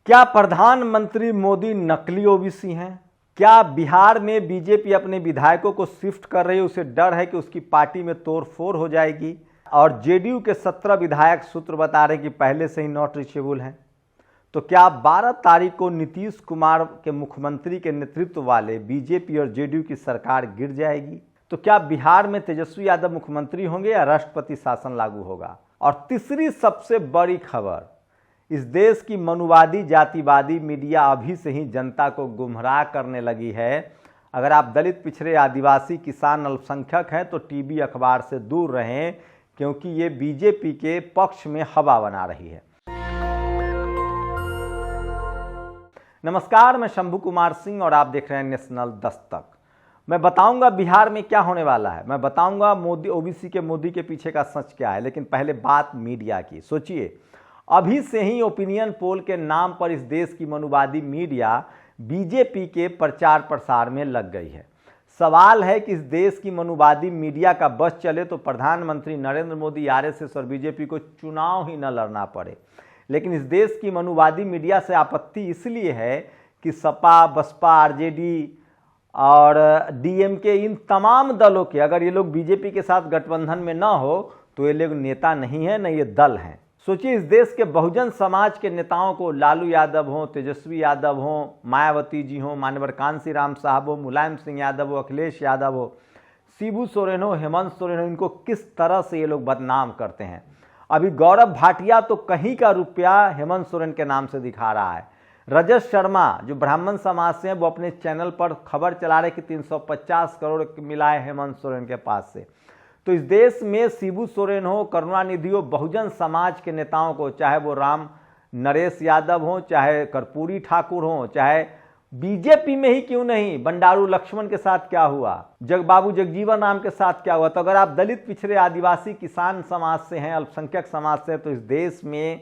क्या प्रधानमंत्री मोदी नकली ओबीसी हैं? क्या बिहार में बीजेपी अपने विधायकों को शिफ्ट कर रही है, उसे डर है कि उसकी पार्टी में तोड़फोड़ हो जाएगी? और जेडीयू के 17 विधायक सूत्र बता रहे कि पहले से ही नॉट रीचेबल हैं। तो क्या 12 तारीख को नीतीश कुमार के मुख्यमंत्री के नेतृत्व वाले बीजेपी और जेडीयू की सरकार गिर जाएगी? तो क्या बिहार में तेजस्वी यादव मुख्यमंत्री होंगे या राष्ट्रपति शासन लागू होगा? और तीसरी सबसे बड़ी खबर, इस देश की मनुवादी जातिवादी मीडिया अभी से ही जनता को गुमराह करने लगी है। अगर आप दलित, पिछड़े, आदिवासी, किसान, अल्पसंख्यक हैं तो टीवी अखबार से दूर रहें, क्योंकि ये बीजेपी के पक्ष में हवा बना रही है। नमस्कार, मैं शंभू कुमार सिंह और आप देख रहे हैं नेशनल दस्तक। मैं बताऊंगा बिहार में क्या होने वाला है, मैं बताऊंगा मोदी ओबीसी के मोदी के पीछे का सच क्या है। लेकिन पहले बात मीडिया की। सोचिए, अभी से ही ओपिनियन पोल के नाम पर इस देश की मनुवादी मीडिया बीजेपी के प्रचार प्रसार में लग गई है। सवाल है कि इस देश की मनुवादी मीडिया का बस चले तो प्रधानमंत्री नरेंद्र मोदी, आरएसएस और बीजेपी को चुनाव ही न लड़ना पड़े। लेकिन इस देश की मनुवादी मीडिया से आपत्ति इसलिए है कि सपा, बसपा, आरजेडी और डीएमके, इन तमाम दलों के अगर ये लोग बीजेपी के साथ गठबंधन में ना हो तो ये लोग नेता नहीं है, न ये दल हैं। सोचिए, इस देश के बहुजन समाज के नेताओं को लालू यादव हो, तेजस्वी यादव हो, मायावती जी हो, मान्यवर कांसी राम साहब हो, मुलायम सिंह यादव हो, अखिलेश यादव हो, शिबू सोरेन हो, हेमंत सोरेन हो, इनको किस तरह से ये लोग बदनाम करते हैं। अभी गौरव भाटिया तो कहीं का रुपया हेमंत सोरेन के नाम से दिखा रहा है। रजत शर्मा जो ब्राह्मण समाज से हैं, वो अपने चैनल पर खबर चला रहे कि 350 करोड़ मिला है हेमंत सोरेन के पास से। तो इस देश में शिबू सोरेन हो, करुणानिधि हो, बहुजन समाज के नेताओं को, चाहे वो राम नरेश यादव हो, चाहे कर्पूरी ठाकुर हो, चाहे बीजेपी में ही क्यों नहीं, बंडारू लक्ष्मण के साथ क्या हुआ, जगबाबू जगजीवन राम के साथ क्या हुआ। तो अगर आप दलित, पिछड़े, आदिवासी, किसान समाज से हैं, अल्पसंख्यक समाज से हैं, तो इस देश में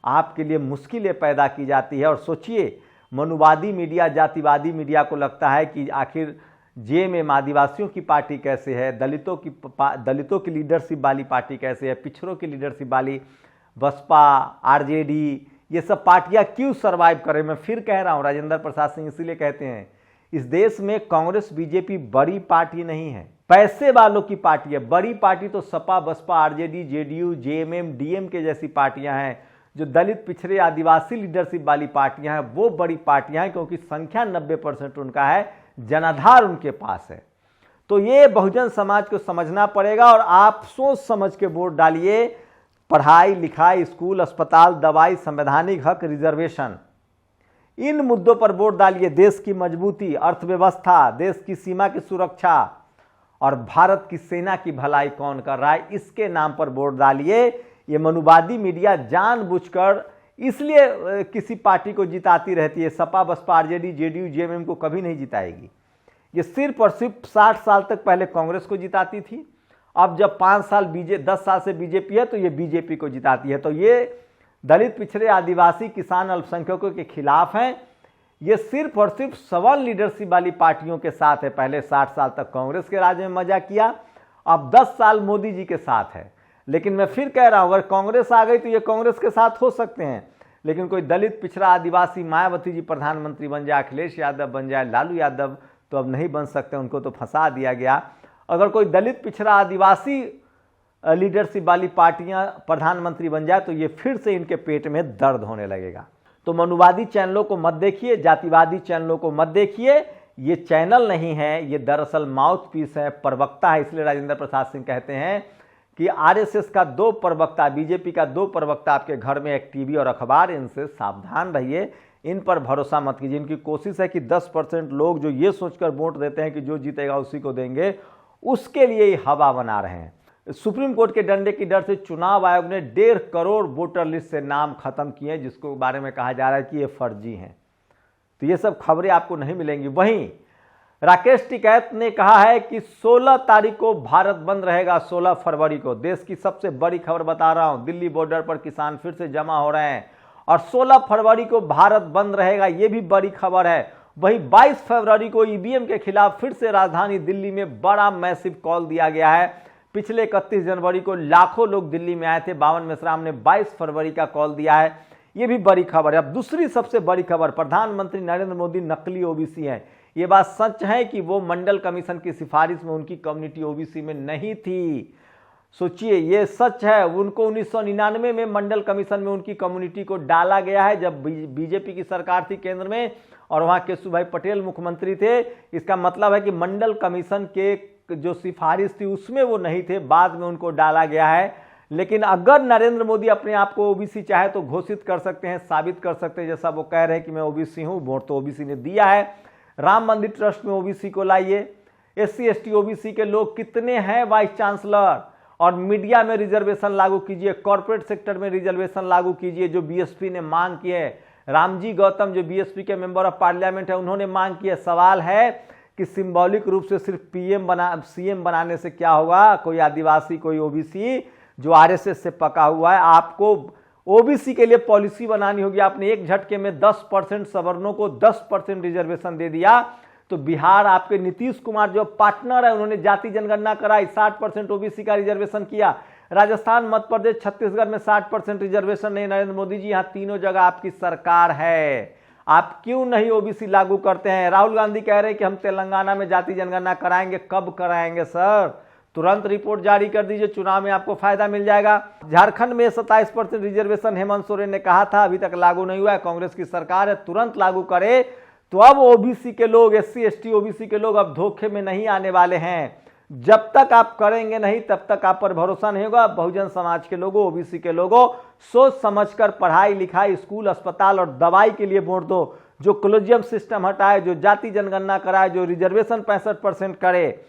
आपके लिए मुश्किलें पैदा की जाती है। और सोचिए, मनुवादी मीडिया, जातिवादी मीडिया को लगता है कि आखिर जेएमएम आदिवासियों की पार्टी कैसे है, दलितों की लीडरशिप वाली पार्टी कैसे है, पिछड़ों की लीडरशिप वाली बसपा, आरजेडी, ये सब पार्टियां क्यों सरवाइव कर रही। मैं फिर कह रहा हूं, राजेंद्र प्रसाद सिंह इसीलिए कहते हैं इस देश में कांग्रेस बीजेपी बड़ी पार्टी नहीं है, पैसे वालों की पार्टी है। बड़ी पार्टी तो Sapa, Basapa, RJD, JDU, JMM, DMK जैसी पार्टियां हैं। जो दलित, पिछड़े, आदिवासी लीडरशिप वाली पार्टियां हैं वो बड़ी पार्टियां हैं, क्योंकि संख्या 90% उनका है, जनाधार उनके पास है। तो ये बहुजन समाज को समझना पड़ेगा और आप सोच समझ के वोट डालिए। पढ़ाई लिखाई, स्कूल, अस्पताल, दवाई, संवैधानिक हक, रिजर्वेशन, इन मुद्दों पर वोट डालिए। देश की मजबूती, अर्थव्यवस्था, देश की सीमा की सुरक्षा और भारत की सेना की भलाई कौन कर रहा है, इसके नाम पर वोट डालिए। ये मनुवादी मीडिया जानबूझकर इसलिए किसी पार्टी को जिताती रहती है। Sapa, Basapa, RJD, JDU, JMM को कभी नहीं जिताएगी। ये सिर्फ और सिर्फ 60 साल तक पहले कांग्रेस को जिताती थी। अब जब 5 साल 10 साल से बीजेपी है तो ये बीजेपी को जिताती है। तो ये दलित, पिछड़े, आदिवासी, किसान, अल्पसंख्यकों के खिलाफ हैं। ये सिर्फ और सिर्फ सवर्ण लीडरशिप वाली पार्टियों के साथ है। पहले 60 साल तक कांग्रेस के राज में मजा किया, अब 10 साल मोदी जी के साथ है। लेकिन मैं फिर कह रहा हूं, अगर कांग्रेस आ गई तो ये कांग्रेस के साथ हो सकते हैं। लेकिन कोई दलित, पिछड़ा, आदिवासी, मायावती जी प्रधानमंत्री बन जाए, अखिलेश यादव बन जाए, लालू यादव तो अब नहीं बन सकते, उनको तो फंसा दिया गया। अगर कोई दलित, पिछड़ा, आदिवासी लीडरशिप वाली पार्टियां प्रधानमंत्री बन जाए तो ये फिर से इनके पेट में दर्द होने लगेगा। तो मनुवादी चैनलों को मत देखिए, जातिवादी चैनलों को मत देखिए। ये चैनल नहीं है, ये दरअसल माउथ पीस है, प्रवक्ता है। इसलिए राजेंद्र प्रसाद सिंह कहते हैं कि आरएसएस का 2 प्रवक्ता, बीजेपी का 2 प्रवक्ता आपके घर में, एक टीवी और अखबार, इनसे सावधान रहिए। इन पर भरोसा मत कीजिए। इनकी कोशिश है कि 10% लोग जो ये सोचकर वोट देते हैं कि जो जीतेगा उसी को देंगे, उसके लिए ये हवा बना रहे हैं। सुप्रीम कोर्ट के डंडे की डर से चुनाव आयोग ने 1.5 करोड़ वोटर लिस्ट से नाम खत्म किए, जिसको बारे में कहा जा रहा है कि ये फर्जी हैं। तो ये सब खबरें आपको नहीं मिलेंगी। वहीं राकेश टिकैत ने कहा है कि 16 तारीख को भारत बंद रहेगा, 16 फरवरी को। देश की सबसे बड़ी खबर बता रहा हूं, दिल्ली बॉर्डर पर किसान फिर से जमा हो रहे हैं और 16 फरवरी को भारत बंद रहेगा, ये भी बड़ी खबर है। वहीं 22 फरवरी को ईवीएम के खिलाफ फिर से राजधानी दिल्ली में बड़ा मैसिव कॉल दिया गया है। पिछले 31 जनवरी को लाखों लोग दिल्ली में आए थे। बावन मेश्राम ने 22 फरवरी का कॉल दिया है। ये भी बड़ी खबर है। अब दूसरी सबसे बड़ी खबर, प्रधानमंत्री नरेंद्र मोदी नकली ओबीसी हैं। ये बात सच है कि वो मंडल कमीशन की सिफारिश में उनकी कम्युनिटी ओबीसी में नहीं थी। सोचिए, ये सच है। उनको 1999 में मंडल कमीशन में उनकी कम्युनिटी को डाला गया है, जब बीजेपी की सरकार थी केंद्र में और वहां केशुभाई पटेल मुख्यमंत्री थे। इसका मतलब है कि मंडल कमीशन के जो सिफारिश थी उसमें वो नहीं थे, बाद में उनको डाला गया है। लेकिन अगर नरेंद्र मोदी अपने आप को ओबीसी चाहे तो घोषित कर सकते हैं, साबित कर सकते हैं, जैसा वो कह रहे हैं कि मैं ओबीसी हूं, वोट तो ओबीसी ने दिया है। राम मंदिर ट्रस्ट में ओबीसी को लाइए। SC ST ओबीसी के लोग कितने हैं वाइस चांसलर, और मीडिया में रिजर्वेशन लागू कीजिए, कॉर्पोरेट सेक्टर में रिजर्वेशन लागू कीजिए, जो बीएसपी ने मांग की है। रामजी गौतम जो बीएसपी के मेंबर ऑफ पार्लियामेंट है, उन्होंने मांग की है। सवाल है कि सिंबॉलिक रूप से सिर्फ CM बनाने से क्या होगा? कोई आदिवासी, कोई ओबीसी जो RSS से पका हुआ है, आपको ओबीसी के लिए पॉलिसी बनानी होगी। आपने एक झटके में 10% सवर्णों को 10% रिजर्वेशन दे दिया, तो बिहार आपके नीतीश कुमार जो पार्टनर है, उन्होंने जाति जनगणना कराई, 60% ओबीसी का रिजर्वेशन किया। राजस्थान, मध्य प्रदेश, छत्तीसगढ़ में 60% रिजर्वेशन नहीं। नरेंद्र मोदी जी, यहाँ तीनों जगह आपकी सरकार है, आप क्यों नहीं ओबीसी लागू करते हैं? राहुल गांधी कह रहे हैं कि हम तेलंगाना में जाति जनगणना कराएंगे। कब कराएंगे सर? तुरंत रिपोर्ट जारी कर दीजिए, चुनाव में आपको फायदा मिल जाएगा। झारखंड में 27% रिजर्वेशन हेमंत सोरेन ने कहा था, अभी तक लागू नहीं हुआ है। कांग्रेस की सरकार है, तुरंत लागू करे तो अब ओबीसी के लोग, SC ST ओबीसी के लोग अब धोखे में नहीं आने वाले हैं। जब तक आप करेंगे नहीं, तब तक आप पर भरोसा नहीं होगा। बहुजन समाज के लोगों, ओबीसी के लोगों, सोच समझकर पढ़ाई लिखाई, स्कूल, अस्पताल और दवाई के लिए वोट दो। जो कॉलेजियम सिस्टम हटाए, जो जाति जनगणना कराए, जो रिजर्वेशन 65% करे,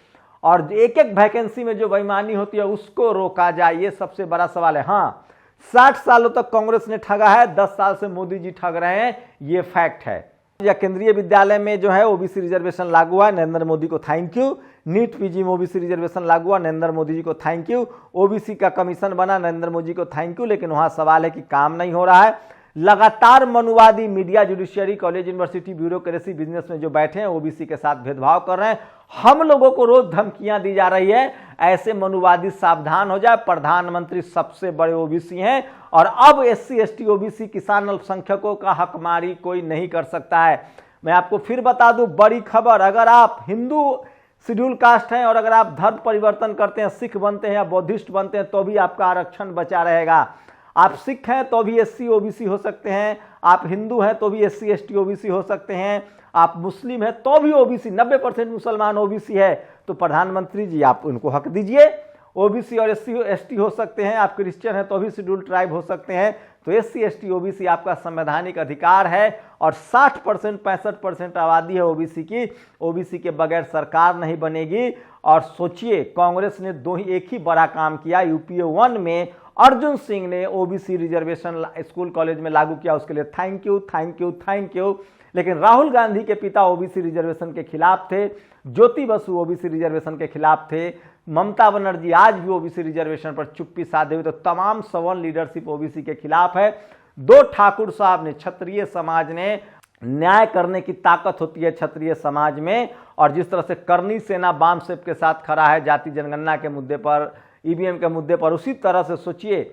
और एक एक वैकेंसी में जो बेईमानी होती है उसको रोका जाए। ये सबसे बड़ा सवाल है। हाँ, 60 सालों तक कांग्रेस ने ठगा है, 10 साल से मोदी जी ठग रहे हैं, ये फैक्ट है। या केंद्रीय विद्यालय में जो है ओबीसी रिजर्वेशन लागू हुआ, नरेंद्र मोदी को थैंक यू। नीट PG में ओबीसी रिजर्वेशन लागू हुआ, नरेंद्र मोदी जी को थैंक यू। ओबीसी का कमीशन बना, नरेंद्र मोदी को थैंक यू। लेकिन वहां सवाल है कि काम नहीं हो रहा है। लगातार मनुवादी media, judiciary, college, university, bureaucracy, business में जो बैठे हैं ओबीसी के साथ भेदभाव कर रहे हैं। हम लोगों को रोज धमकियां दी जा रही है, ऐसे मनुवादी सावधान हो जाए। प्रधानमंत्री सबसे बड़े ओबीसी हैं और अब SC ST ओबीसी किसान अल्पसंख्यकों का हकमारी कोई नहीं कर सकता है। मैं आपको फिर बता दूं बड़ी खबर, अगर आप हिंदू शेड्यूल कास्ट हैं और अगर आप धर्म परिवर्तन करते हैं, सिख बनते हैं या बौद्धिस्ट बनते हैं, तो भी आपका आरक्षण बचा रहेगा। आप सिख हैं तो भी SC OBC हो सकते हैं, आप हिंदू हैं तो भी SC ST OBC हो सकते हैं, आप मुस्लिम हैं तो भी OBC, 90% मुसलमान OBC है। तो प्रधानमंत्री जी आप उनको हक दीजिए, OBC और SC ST हो सकते हैं। आप क्रिश्चियन हैं तो भी शेड्यूल ट्राइब हो सकते हैं। तो SC ST OBC आपका संवैधानिक अधिकार है और 60% 65% आबादी है OBC की। OBC के बगैर सरकार नहीं बनेगी। और सोचिए, कांग्रेस ने एक ही बड़ा काम किया, UPA 1 में अर्जुन सिंह ने OBC रिजर्वेशन स्कूल कॉलेज में लागू किया, उसके लिए thank you thank you thank you. लेकिन राहुल गांधी के पिता OBC रिजर्वेशन के खिलाफ थे, ज्योति बसु OBC रिजर्वेशन के खिलाफ थे, ममता बनर्जी आज भी OBC रिजर्वेशन पर चुप्पी साधे हुए। तो तमाम सवर्ण लीडरशिप OBC के खिलाफ है। 2 ठाकुर साहब ने, क्षत्रिय समाज ने, न्याय करने की ताकत होती है क्षत्रिय समाज में। और जिस तरह से करनी सेना बामसेप के साथ खड़ा है जाति जनगणना के मुद्दे पर, EVM के मुद्दे पर, उसी तरह से सोचिए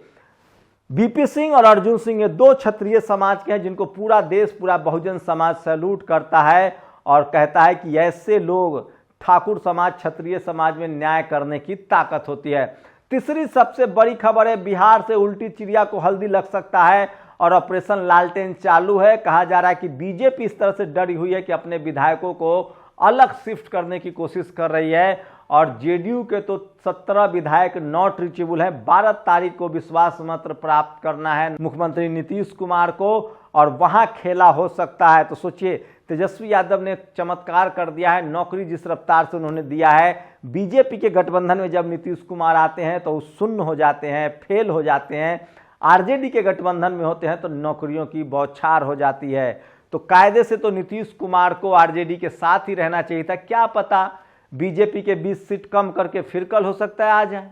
BP सिंह और अर्जुन सिंह, ये 2 क्षत्रिय समाज के हैं जिनको पूरा देश, पूरा बहुजन समाज सैल्यूट करता है और कहता है कि ऐसे लोग, ठाकुर समाज, क्षत्रिय समाज में न्याय करने की ताकत होती है। तीसरी सबसे बड़ी खबर है, बिहार से उल्टी चिड़िया को हल्दी लग सकता है और ऑपरेशन लालटेन चालू है। कहा जा रहा है कि बीजेपी इस तरह से डरी हुई है कि अपने विधायकों को अलग शिफ्ट करने की कोशिश कर रही है। और जेडीयू के तो 17 विधायक नॉट रीचेबल हैं। 12 तारीख को विश्वास मत प्राप्त करना है मुख्यमंत्री नीतीश कुमार को और वहां खेला हो सकता है। तो सोचिए, तेजस्वी यादव ने चमत्कार कर दिया है, नौकरी जिस रफ्तार से उन्होंने दिया है। बीजेपी के गठबंधन में जब नीतीश कुमार आते हैं तो शून्य हो जाते हैं, फेल हो जाते हैं। आरजेडी के गठबंधन में होते हैं तो नौकरियों की बौछार हो जाती है। तो कायदे से तो नीतीश कुमार को आरजेडी के साथ ही रहना चाहिए था। क्या पता बीजेपी के 20 सीट कम करके फिर कल हो सकता है आ जाए।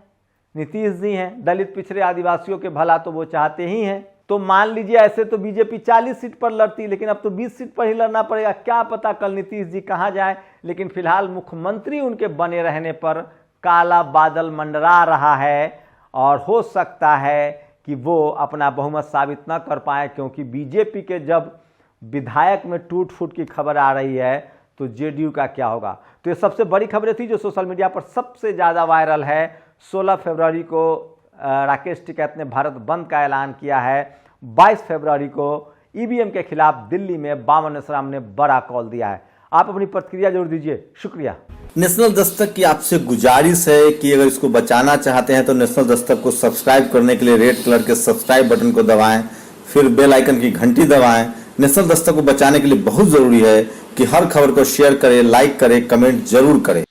नीतीश जी हैं, दलित पिछड़े आदिवासियों के भला तो वो चाहते ही हैं। तो मान लीजिए ऐसे तो बीजेपी 40 सीट पर लड़ती, लेकिन अब तो 20 सीट पर ही लड़ना पड़ेगा। क्या पता कल नीतीश जी कहां जाए। लेकिन फिलहाल मुख्यमंत्री उनके बने रहने पर काला बादल मंडरा रहा है और हो सकता है कि वो अपना बहुमत साबित न कर पाए, क्योंकि बीजेपी के जब विधायक में टूट फूट की खबर आ रही है तो जेडीयू का क्या होगा। तो ये सबसे बड़ी खबरें थी जो सोशल मीडिया पर सबसे ज़्यादा वायरल है। 16 फरवरी को राकेश टिकैत ने भारत बंद का ऐलान किया है। 22 फरवरी को ईवीएम के खिलाफ दिल्ली में बामन असराम ने बड़ा कॉल दिया है। आप अपनी प्रतिक्रिया जरूर दीजिए। शुक्रिया। नेशनल दस्तक की आपसे गुजारिश है कि अगर इसको बचाना चाहते हैं तो नेशनल दस्तक को सब्सक्राइब करने के लिए रेड कलर के सब्सक्राइब बटन को दबाएं, फिर बेल आइकन की घंटी दबाएं। नेशनल दस्तक को बचाने के लिए बहुत जरूरी है कि हर खबर को शेयर करें, लाइक करें, कमेंट जरूर करें।